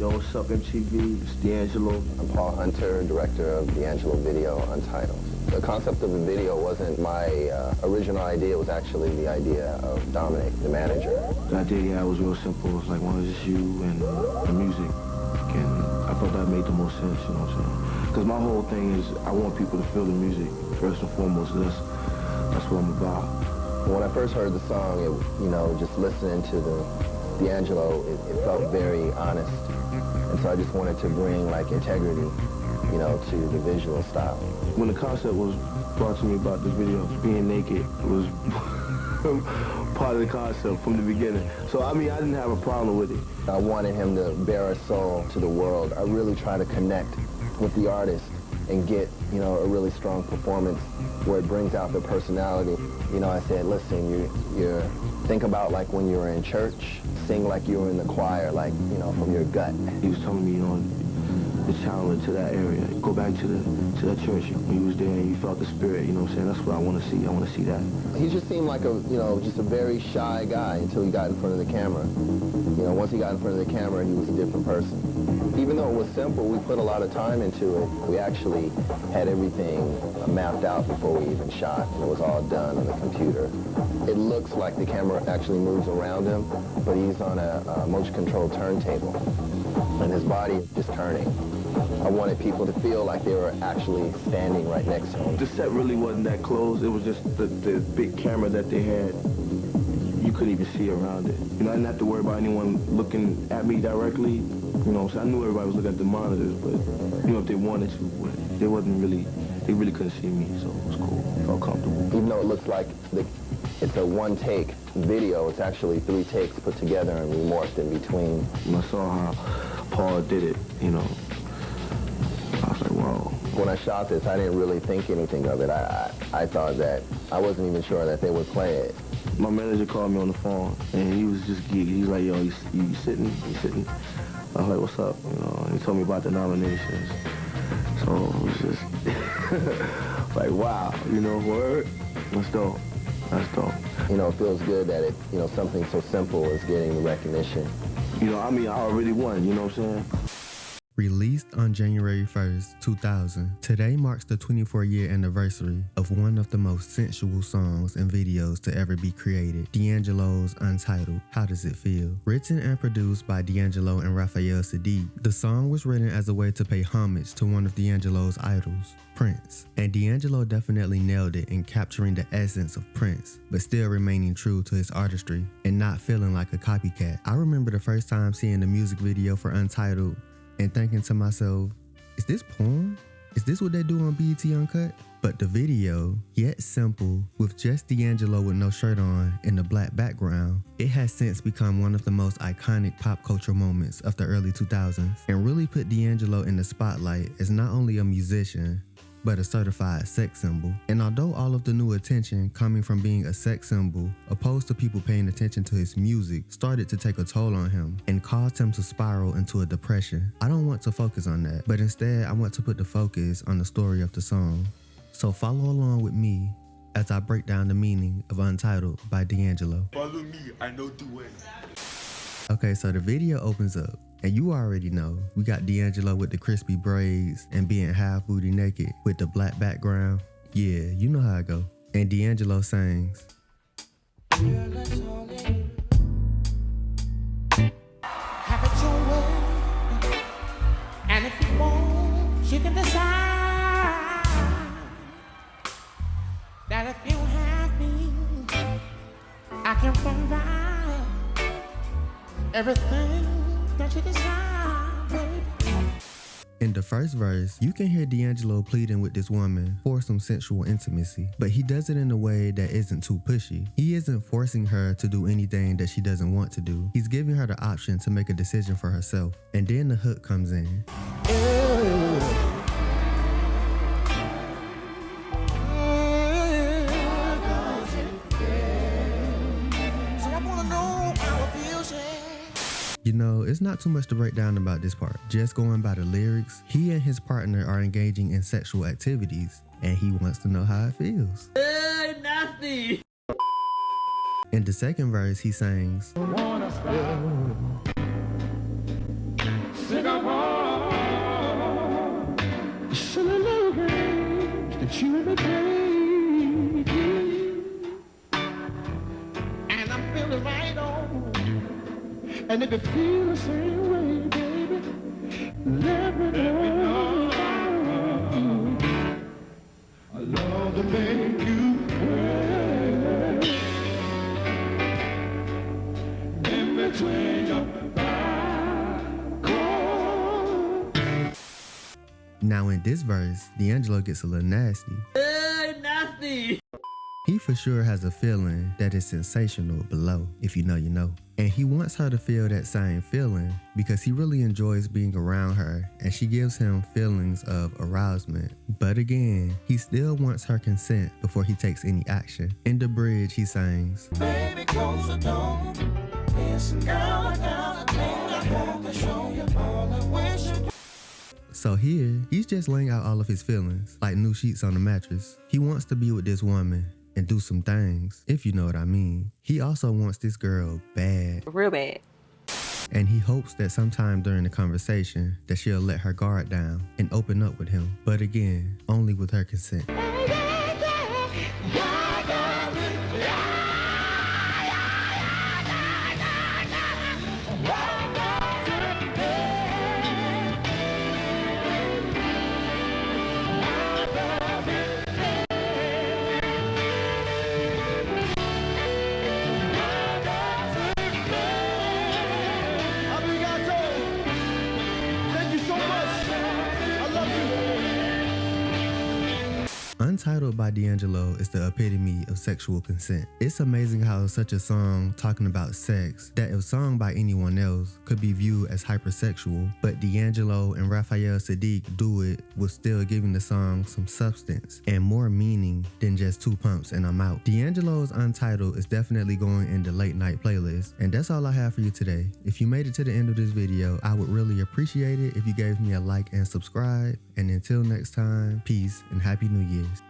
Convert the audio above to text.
Yo, what's up, MTV? It's D'Angelo. I'm Paul Hunter, director of D'Angelo video Untitled. The concept of the video wasn't my original idea. It was actually the idea of Dominic, the manager. The idea, yeah, was real simple. It was like, one, it's just you and the music. And I thought that made the most sense, you know what I'm saying? Because my whole thing is I want people to feel the music, first and foremost. That's what I'm about. When I first heard the song, just listening to the D'Angelo, it felt very honest. And so I just wanted to bring like integrity, to the visual style. When the concept was brought to me about this video, being naked was part of the concept from the beginning. So, I mean, I didn't have a problem with it. I wanted him to bare a soul to the world. I really try to connect with the artist and get, a really strong performance where it brings out their personality. I said, listen, you think about like when you were in church, sing like you were in the choir, like, from your gut. He was telling me, to channel into that area. Go back to that church when you was there and you felt the spirit, you know what I'm saying? That's what I want to see. I want to see that. He just seemed like just a very shy guy until he got in front of the camera. Once he got in front of the camera, he was a different person. Even though it was simple, we put a lot of time into it. We actually had everything mapped out before we even shot, and it was all done on the computer. It looks like the camera actually moves around him, but he's on a motion-controlled turntable, and his body is just turning. I wanted people to feel like they were actually standing right next to him. The set really wasn't that close. It was just the big camera that they had. You couldn't even see around it. I didn't have to worry about anyone looking at me directly. So I knew everybody was looking at the monitors, but, if they wanted to, but they really couldn't see me, so it was cool. I felt comfortable. Even though it looks like it's a one-take video, it's actually 3 takes put together and we morphed in between. When I saw how Paul did it, I was like, whoa. When I shot this, I didn't really think anything of it. I thought that, I wasn't even sure that they would play it. My manager called me on the phone, and he was just geeky. He was like, yo, you sitting? You sitting? I was like, what's up? He told me about the nominations. So it was just like, wow, word? That's dope. That's dope. It feels good that it, something so simple is getting the recognition. I already won, you know what I'm saying? Released on January 1st, 2000, today marks the 24-year anniversary of one of the most sensual songs and videos to ever be created, D'Angelo's Untitled, How Does It Feel? Written and produced by D'Angelo and Raphael Saadiq, the song was written as a way to pay homage to one of D'Angelo's idols, Prince. And D'Angelo definitely nailed it in capturing the essence of Prince, but still remaining true to his artistry and not feeling like a copycat. I remember the first time seeing the music video for Untitled and thinking to myself, is this porn? Is this what they do on BET Uncut? But the video, yet simple, with just D'Angelo with no shirt on and a black background, it has since become one of the most iconic pop culture moments of the early 2000s and really put D'Angelo in the spotlight as not only a musician, but a certified sex symbol. And although all of the new attention coming from being a sex symbol, opposed to people paying attention to his music, started to take a toll on him and caused him to spiral into a depression, I don't want to focus on that, but instead I want to put the focus on the story of the song. So follow along with me as I break down the meaning of Untitled by D'Angelo. Follow me, I know the way. Okay, so the video opens up, and you already know, we got D'Angelo with the crispy braids and being half booty naked with the black background. Yeah, you know how I go. And D'Angelo sings, Have it your way, and if you want, you can decide that if you have me, I can provide everything that you desire, baby. In the first verse, you can hear D'Angelo pleading with this woman for some sensual intimacy, but he does it in a way that isn't too pushy. He isn't forcing her to do anything that she doesn't want to do. He's giving her the option to make a decision for herself. And then the hook comes in. It's not too much to break down about this part. Just going by the lyrics, he and his partner are engaging in sexual activities, and he wants to know how it feels. Nasty! In the second verse, he sings, Sensational. between you. And I'm feeling right on. And if you feel the same way, baby, let me know. I love to make you well. In between your Now in this verse, D'Angelo gets a little nasty. Nasty. He for sure has a feeling that is sensational below, if you know, you know. And he wants her to feel that same feeling because he really enjoys being around her and she gives him feelings of arousement. But again, he still wants her consent before he takes any action. In the bridge, he sings, baby, close the door. Listen, girl, I got a thing I want to show you all I wish you. So here, he's just laying out all of his feelings, like new sheets on the mattress. He wants to be with this woman and do some things, if you know what I mean. He also wants this girl bad. Real bad. And he hopes that sometime during the conversation that she'll let her guard down and open up with him. But again, only with her consent. Untitled by D'Angelo is the epitome of sexual consent. It's amazing how such a song talking about sex that if sung by anyone else could be viewed as hypersexual, but D'Angelo and Raphael Saadiq do it with still giving the song some substance and more meaning than just two pumps and I'm out. D'Angelo's Untitled is definitely going in the late night playlist. And that's all I have for you today. If you made it to the end of this video, I would really appreciate it if you gave me a like and subscribe. And until next time, peace and Happy New Year's.